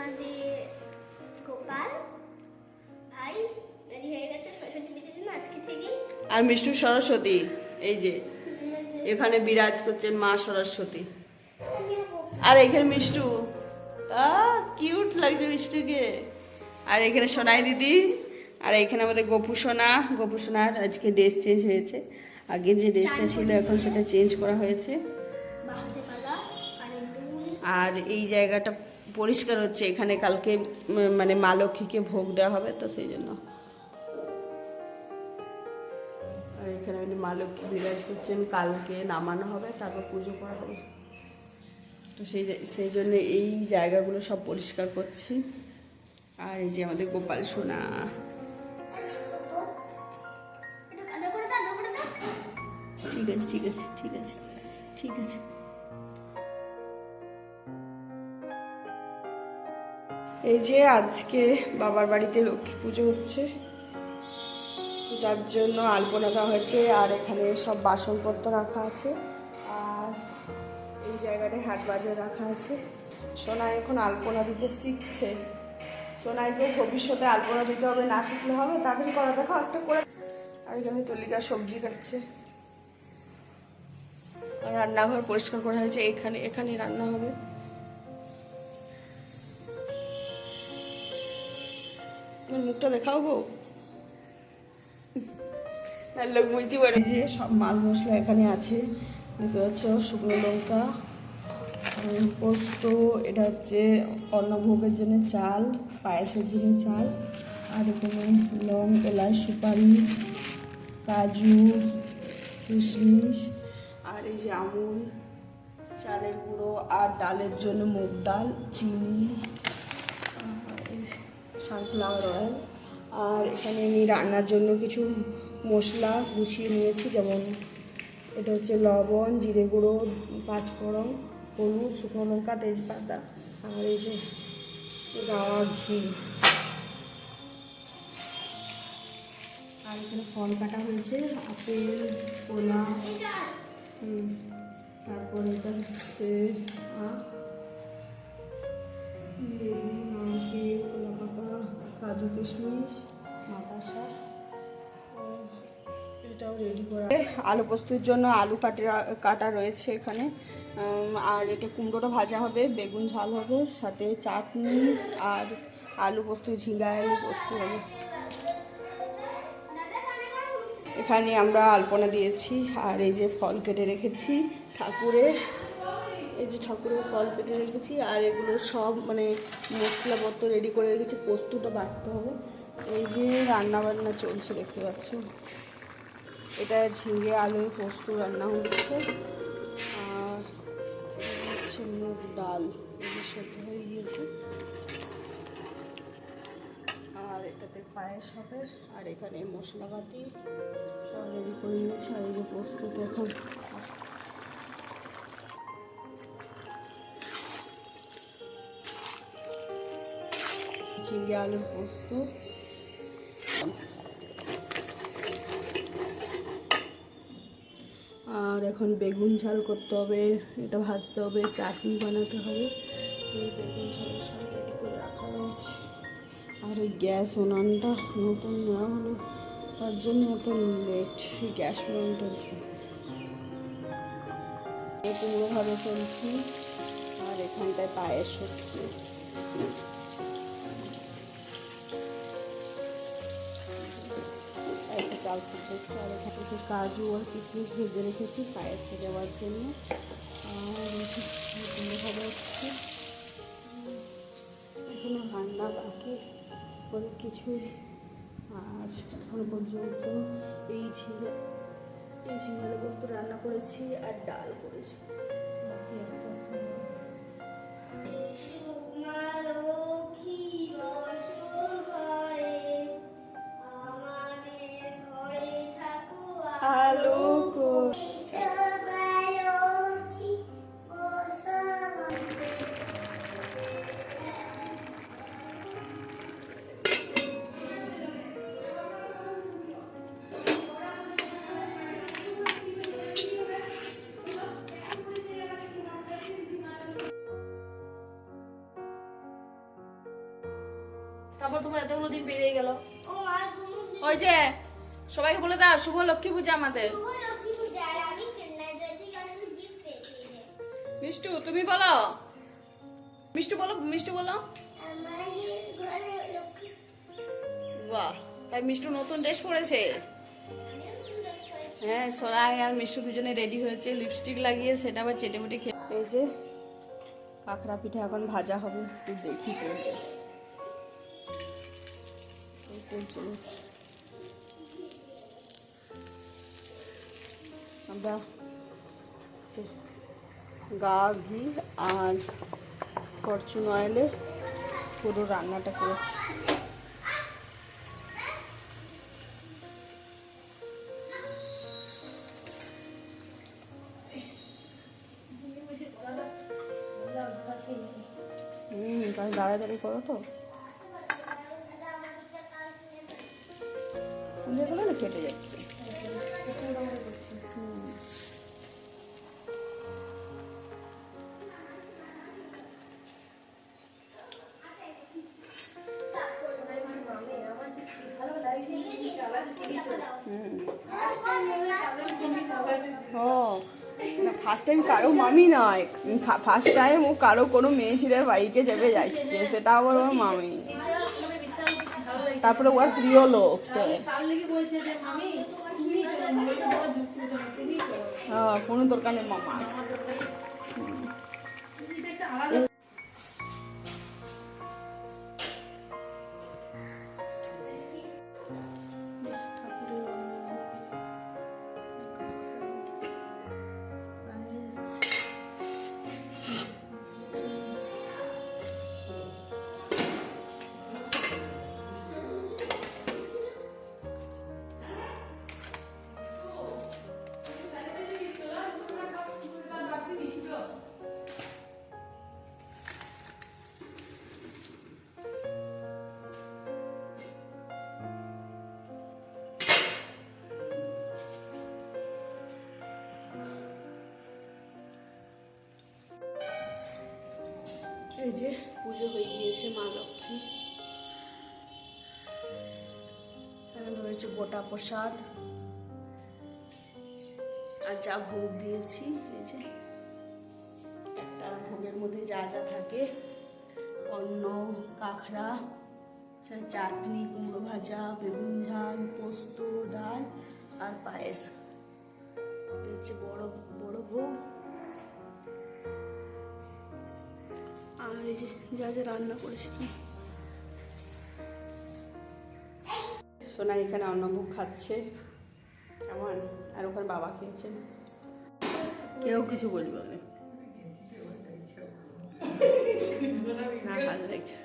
আমাদের গোপাল ভাই রেডি হয়ে গেছে সরস্বতী পুজোর জন্য আজকে থেকেই। আর মিষ্টু সরস্বতী এই যে এখানে বিরাজ করছেন মা সরস্বতী। আর এখানে মিষ্টু কিউট লাগছে মিষ্টুকে। আর এখানে সোনাই দিদি, আর এখানে আমাদের গোপু সোনার আজকে ড্রেস চেঞ্জ হয়েছে। আগে যে ড্রেসটা ছিল এখন সেটা চেঞ্জ করা হয়েছে। আর এই জায়গাটা পরিষ্কার হচ্ছে, এখানে কালকে মানে মা লক্ষ্মীকে ভোগ দেওয়া হবে তো সেই জন্য। আর এখানে মা লক্ষ্মী বিরাজ করছেন, কালকে নামানো হবে তারপর পুজো করা হবে। তো সেই জন্য এই জায়গাগুলো সব পরিষ্কার করছি। আর এই যে আমাদের গোপাল সোনা, ঠিক আছে ঠিক আছে ঠিক আছে ঠিক আছে। এই যে আজকে বাবার বাড়িতে লক্ষ্মী পুজো হচ্ছে, যার জন্য আলপনা দেওয়া হয়েছে। আর এখানে সব বাসনপত্র রাখা আছে, আর এই জায়গাটায় হাট বাজার রাখা আছে। সোনাই এখন আলপনা দিতে শিখছে। সোনাইকে ভবিষ্যতে আলপনা দিতে হবে, না শিখলে হবে। তাড়াতাড়ি করা দেখো একটা করে। আর এখানে তুলিকা সবজি কাটছে। আর রান্নাঘর পরিষ্কার করা হয়েছে, এখানে রান্না হবে। মুখটা দেখাও গো, লোক বুঝতে পারে। যে সব মাল মশলা এখানে আছে, দেখতে পাচ্ছ। শুকনো লঙ্কা, পোস্ত, এটা হচ্ছে অন্নভোগের জন্য চাল, পায়েসের জন্য চাল। আর এখানে লং, এলাচ, সুপারি, কাজু, কিশমিশ, আর এই যে আমুল, চালের গুঁড়ো, আর ডালের জন্য মুগ ডাল, চিনি, সানফ্লাওয়ার অয়েল। আর এখানে আমি রান্নার জন্য কিছু মশলা গুছিয়ে নিয়েছি, যেমন এটা হচ্ছে লবণ, জিরে গুঁড়ো, পাঁচফোড়ন, হলুদ, শুকনো লঙ্কা, তেজপাতা, আর এই যে গাওয়া ঘি। আর এখানে ফল কাটা হয়েছে, আপেল, কলা, তারপর এটা হচ্ছে কলা পাতা, কাজু, কিশমিশ, বাতাসা। এটাও রেডি করা। আলু পোস্তের জন্য আলু কাটা রয়েছে এখানে। আর এটা কুমড়োটা ভাজা হবে, বেগুন ঝাল হবে, সাথে চাটনি, আর আলু পোস্ত, ঝিঙ্গা আলু পোস্ত হবে। এখানে আমরা আলপনা দিয়েছি। আর এই যে ফল কেটে রেখেছি ঠাকুরের, এই যে ঠাকুরের ফল কেটে রেখেছি। আর এগুলো সব মানে মশলাপত্র রেডি করে রেখেছি, পোস্তটা বাটতে হবে। এই যে রান্না বান্না চলছে দেখতে পাচ্ছ। এটা ঝিঙে আলু পোস্ত রান্না হচ্ছে। আর হচ্ছে মুগ ডাল, এগুলো সেদ্ধ হয়ে গিয়েছে। আর এটাতে পায়েস হবে। আর এখানে মশলাপাতি সব রেডি করে নিয়েছে। আর এই যে পোস্ততে এখন ঝিঙে আলুর পোস্ত। আর এখন বেগুন ঝাল করতে হবে, এটা ভাজতে হবে, চাটনি বানাতে হবে। এই বেগুন ঝাল সব রেডি করে রাখা রয়েছে। আর এই গ্যাস উনানটা নতুন নেওয়া হলো, তার জন্য এত লেট। গ্যাস উনানটার জন্য কুমড়ো ভাবে চলছি। আর এখানটায় পায়েস হচ্ছে। চাল সিদ্ধ, আর এখানে কাজু আর কিশমিশ ভেজে রেখেছি পায়েসে দেওয়ার জন্য। আর ভাবে হচ্ছে, এখনো রান্না বাকি বলে কিছুই। আর এখনো পর্যন্ত এই ঝিঙে বস্তু রান্না করেছি আর ডাল করেছি, বাকি আস্তে আস্তে। তারপর তোমার এতগুলো দিন পেরিয়ে গেল। ও আর কোনো ওই যে সবাইকে বলে দাও শুভ লক্ষ্মী পূজা আমাদের। শুভ লক্ষ্মী পূজা আর আমি চেন্নাই যদি অনেক গিফট পেয়েছি। মিষ্টু তুমি বলো, মিষ্টু বলো, মিষ্টু বলো। আমার ঘরে লক্ষ্মী বাহ, তাই মিষ্টু নতুন ড্রেস পরেছে। হ্যাঁ, সোনাই আর মিষ্টু দুজনে রেডি হয়েছে, লিপস্টিক লাগিয়ে সেটা আবার চেটে মুটে খেয়ে। এই যে কাঁকড়া পিঠে এখন ভাজা হবে, তুই দেখি তেল বেশ তেল চলে এসছে। আমরা গা ঘি আর ফরচুন অয়েলে পুরো রান্নাটা করেছি। তাহলে দাঁড়ায় দাঁড়িয়ে করো তো, যেগুলো না কেটে যাচ্ছে। ফার্স্ট টাইম কারো মামি নয়, ফার্স্ট টাইম ও কারো কোনো মেয়ে ছেলের বাড়িতে চেপে যাচ্ছে, সেটা আবার ওর মামি। তারপরে ওর প্রিয় লোক সে। হ্যাঁ, কোনো দরকার নেই মামা। এই যে পুজো হয়ে গিয়েছে মা লক্ষ্মী। এখানে রয়েছে গোটা প্রসাদ আর যা ভোগ দিয়েছি। এই যে একটা ভোগের মধ্যে যা যা থাকে, অন্ন, কাঁকড়া, চাটনি, কুমড়ো ভাজা, বেগুন ঝাল, পোস্ত, ডাল আর পায়েস। এই হচ্ছে বড় বড় ভোগ। আর এই যে যা যা রান্না করেছিলাম। সোনা এখানে অন্নভোগ খাচ্ছে কেমন, আর ওখানে বাবা খেয়েছেন। কেউ কিছু বলবে না, ভালো লাগছে।